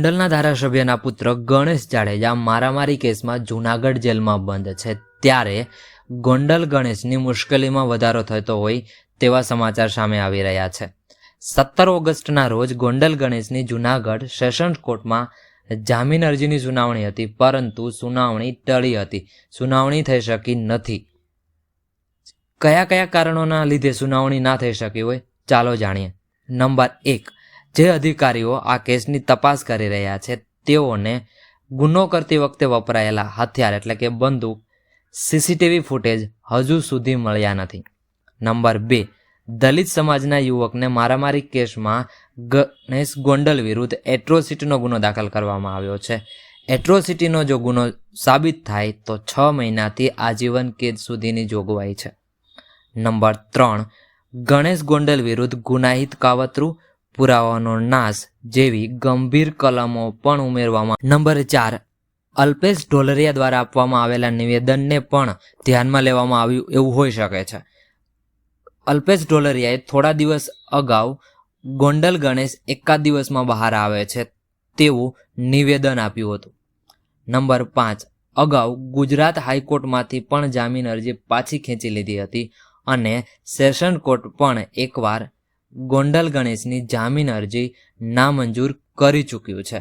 ગોંડલના ધારાસભ્યના પુત્ર ગણેશ જાડેજા મારામારી કેસમાં જૂનાગઢ જેલમાં બંધ છે, ત્યારે ગોંડલ ગણેશની મુશ્કેલીમાં વધારો થતો હોય તેવા સમાચાર સામે આવી રહ્યા છે. 17 ઓગસ્ટના રોજ ગોંડલ ગણેશની જૂનાગઢ સેશન્સ કોર્ટમાં જામીન અરજીની સુનાવણી હતી, પરંતુ સુનાવણી ટળી હતી. સુનાવણી થઈ શકી નથી. કયા કયા કારણોના લીધે સુનાવણી ના થઈ શકી હોય, ચાલો જાણીએ. નંબર 1, જે અધિકારીઓ આ કેસની તપાસ કરી રહ્યા છે તેઓને ગુનો કરતી વખતે વપરાયેલા હથિયાર એટલે કે બંદૂક, સીસીટીવી ફૂટેજ હજુ સુધી મળ્યા નથી. નંબર 2, દલિત સમાજના યુવકને મારામારી કેસમાં ગણેશ ગોંડલ વિરુદ્ધ એટ્રોસિટીનો ગુનો દાખલ કરવામાં આવ્યો છે. એટ્રોસિટીનો જો ગુનો સાબિત થાય તો 6 મહિનાથી આજીવન કેદ સુધીની જોગવાઈ છે. નંબર 3, ગણેશ ગોંડલ વિરુદ્ધ ગુનાહિત કાવતરું, પુરાવાનો નાશ જેવી ગંભીર કલમો પણ ઉમેરવામાં. નંબર 4, અલ્પેશ ઢોલરિયા દ્વારા આપવામાં આવેલા નિવેદનને પણ ધ્યાનમાં લેવામાં આવ્યું એવું હોઈ શકે છે. અલ્પેશ ઢોલરિયાએ થોડા દિવસ અગાઉ ગોંડલ ગણેશ એકાદ દિવસમાં બહાર આવે છે તેવું નિવેદન આપ્યું હતું. નંબર 5, અગાઉ ગુજરાત હાઈકોર્ટમાંથી પણ જામીન અરજી પાછી ખેંચી લીધી હતી અને સેશન કોર્ટ પણ એકવાર ગોંડલ ગણેશની જામીન અરજી નામંજૂર કરી ચૂક્યું છે.